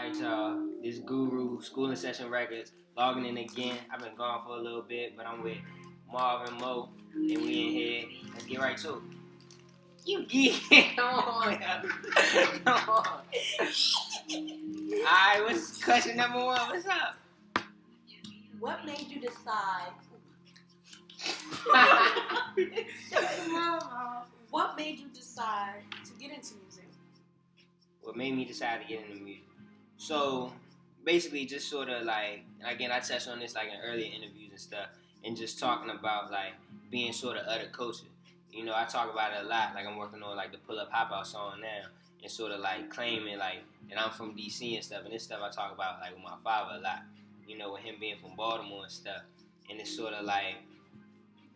Alright, y'all. This Guru, School and Session Records, logging in again. I've been gone for a little bit, but I'm with Marv and Mo, and we in here. Let's get right to it. You get Come on. Come on. Alright, what's question number one? What's up? What made you decide? What made you decide to get into music? What made me decide to get into music? So, basically, just sort of like, again, I touched on this like in earlier interviews and stuff, and just talking about like being sort of other culture. You know, I talk about it a lot. Like I'm working on like the Pull Up Hop Out song now, and sort of like claiming like that I'm from DC and stuff. And this stuff I talk about like with my father a lot. You know, with him being from Baltimore and stuff. And it's sort of like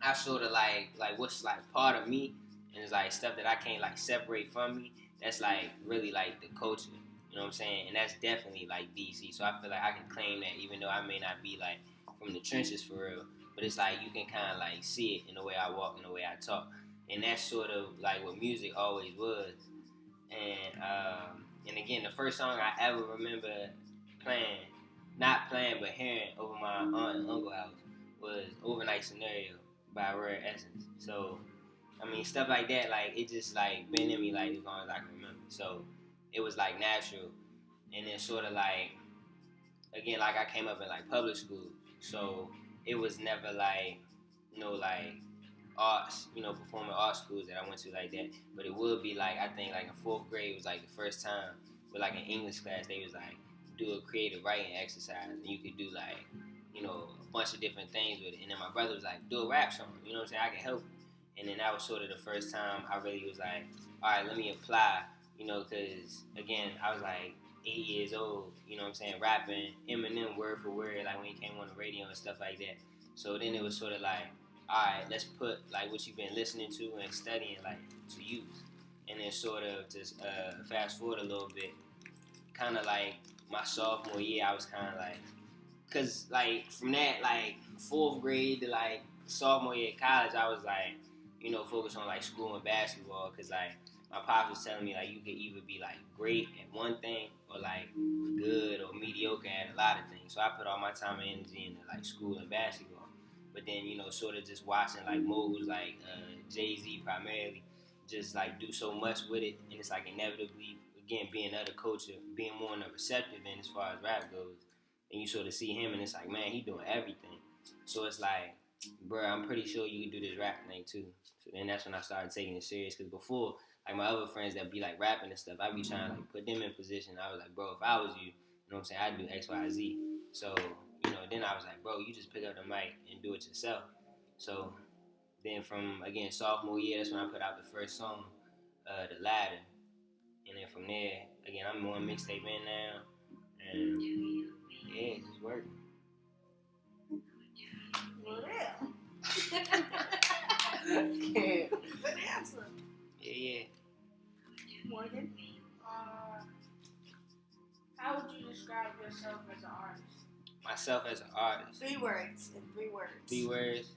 I sort of like what's like part of me, and it's like stuff that I can't like separate from me. That's like really like the culture. You know what I'm saying? And that's definitely like DC. So I feel like I can claim that even though I may not be like from the trenches for real, but it's like you can kind of like see it in the way I walk and the way I talk. And that's sort of like what music always was. And again, the first song I ever remember playing, not playing but hearing over my aunt and uncle house was Overnight Scenario by Rare Essence. So I mean, stuff like that, like it just like been in me like as long as I can remember. So it was like natural. And then sort of like, again, like I came up in like public school. So it was never like, like arts, performing arts schools that I went to like that. But it would be like, I think like in 4th grade was like the first time with like an English class, they was like, do a creative writing exercise. And you could do like, a bunch of different things with it. And then my brother was like, do a rap song. You know what I'm saying? I can help you. And then that was sort of the first time I really was like, all right, let me apply, because, again, I was like 8 years old, rapping Eminem word for word, like when he came on the radio and stuff like that. So then it was sort of like, all right, let's put, like, what you've been listening to and studying, like, to use. And then sort of just fast forward a little bit, kind of like my sophomore year, I was kind of like, because, like, from that, like, 4th grade to, like, sophomore year at college, I was like, focus on like school and basketball, because like my pops was telling me like you could either be like great at one thing or like good or mediocre at a lot of things. So I put all my time and energy into like school and basketball. But then sort of just watching like Morgzzz, like Jay-Z primarily, just like do so much with it, and it's like inevitably again being other culture, being more on the receptive end as far as rap goes, and you sort of see him and it's like, man, he doing everything. So it's like, bro, I'm pretty sure you can do this rap thing too. So then that's when I started taking it serious. Because before, like my other friends that be like rapping and stuff, I be trying to like put them in position. I was like, bro, if I was you, what I'm saying, I'd do X, Y, Z. So, then I was like, bro, you just pick up the mic and do it yourself. So then from, again, sophomore year, that's when I put out the first song, The Ladder. And then from there, again, I'm on mixtape in now. And yeah, it's just working. Well, yeah. Good answer. Yeah. Morgan? How would you describe yourself as an artist? Myself as an artist. 3 words. In 3 words. 3 words.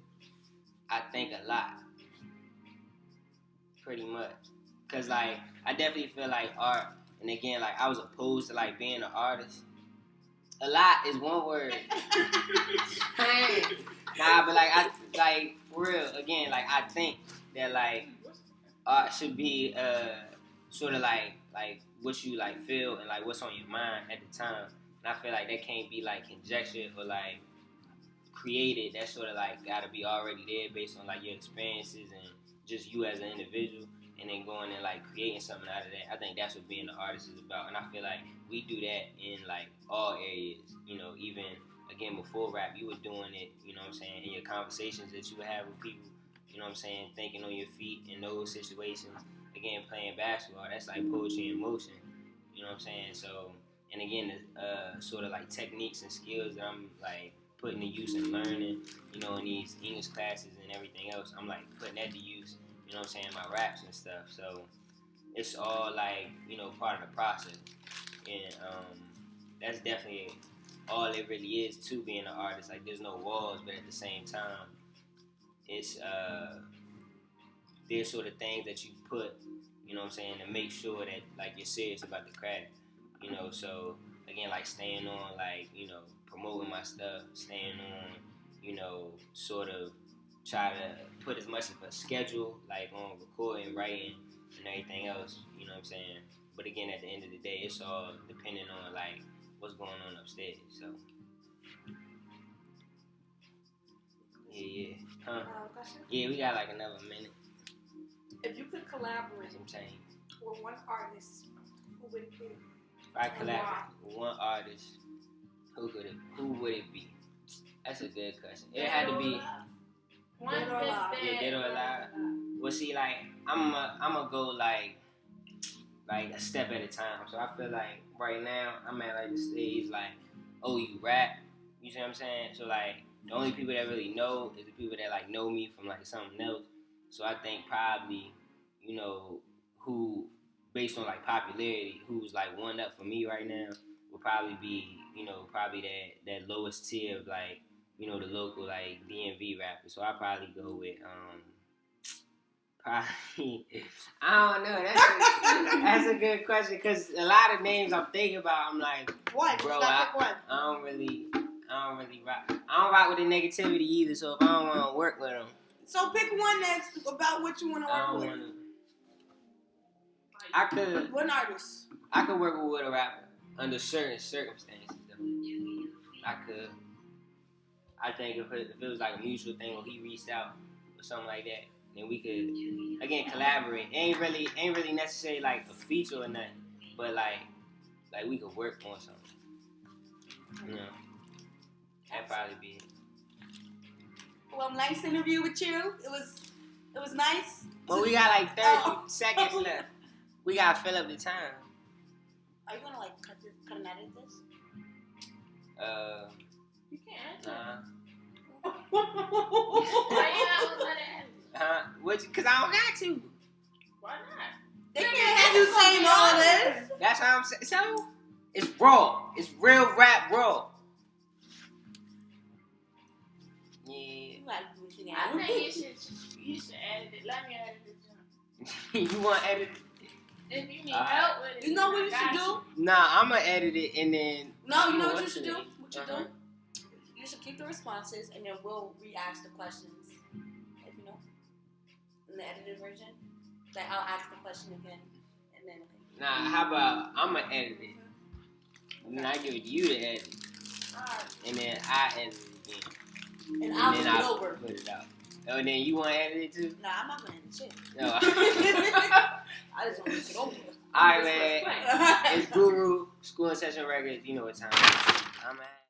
I think a lot. Pretty much. Because, like, I definitely feel like art, and again, like, I was opposed to, like, being an artist. A lot is 1 word. Nah, but, like, for real, again, like, I think that, like, art should be, sort of, like, what you, like, feel and, like, what's on your mind at the time. And I feel like that can't be, like, conjectured or, like, created. That sort of, like, gotta be already there based on, like, your experiences and just you as an individual. And then going and like creating something out of that. I think that's what being an artist is about. And I feel like we do that in like all areas. Even again before rap, you were doing it, in your conversations that you would have with people, thinking on your feet in those situations. Again, playing basketball, that's like poetry in motion. So, and again, sort of like techniques and skills that I'm like putting to use and learning, in these English classes and everything else, I'm like putting that to use. My raps and stuff. So it's all like, part of the process. And that's definitely all it really is to being an artist. Like there's no walls, but at the same time, it's there's sort of things that you put, to make sure that like you're serious about the craft. So again, like staying on, like, you know, promoting my stuff, staying on, you know, sort of try to put as much of a schedule, like on recording, writing, and everything else, you know what I'm saying? But again, at the end of the day, it's all depending on, like, what's going on upstairs, so. Yeah. Huh? Yeah, we got like another minute. If you could collaborate Some change. with one artist, who would it be? If I collaborate with one artist, who would it be? That's a good question. It had to be One Dead or alive. Yeah, dead or alive. Well, see, like I'm a go like a step at a time. So I feel like right now I'm at like the stage like, oh, you rap. You see what I'm saying? So like the only people that really know is the people that like know me from like something else. So I think probably, you know, who based on like popularity, who's like one up for me right now would probably be, you know, probably that lowest tier of like, you know, the local like DMV rappers. So I probably go with probably I don't know. That's a good question because a lot of names I'm thinking about. I'm like, One. bro, One. I don't really rock. I don't rock with the negativity either. So if I don't want to work with them, So pick one that's about what you want to I work don't with. want to. I could One artist. work with a rapper under certain circumstances though. I could. I think if it was like a mutual thing or he reached out or something like that, then we could again collaborate. Ain't really necessarily like a feature or nothing, but like we could work on something. You know, that'd probably be it. Well, nice interview with you. It was nice. Well, we got like 30 seconds left. We gotta fill up the time. Are you gonna like cut and edit this? You can't. Nah. Why you not gonna let it end? Cause I don't got to. Why not? They can't have you saying all this. That's how I'm saying. So it's raw. It's real rap raw. Yeah. You gotta do what you I gotta think do. you should edit it. Let me edit it. You want to edit? If you need help with it, You know what I you got should do? Nah, I'ma edit it and then. No, you know what you should do? today. What you do? You should keep the responses and then we'll re-ask the questions. If you know, in the edited version, like I'll ask the question again and then. Nah, how about I'ma edit it, and then I give it to you to edit, Alright. and then I edit it again, And I'll then put it I'll over. put it out. Oh, and then you want to edit it too? Nah, I'm not gonna edit shit. No. I just want to get over it. All right, man. It's Guru School and Session Records. You know what time it is. I'm at.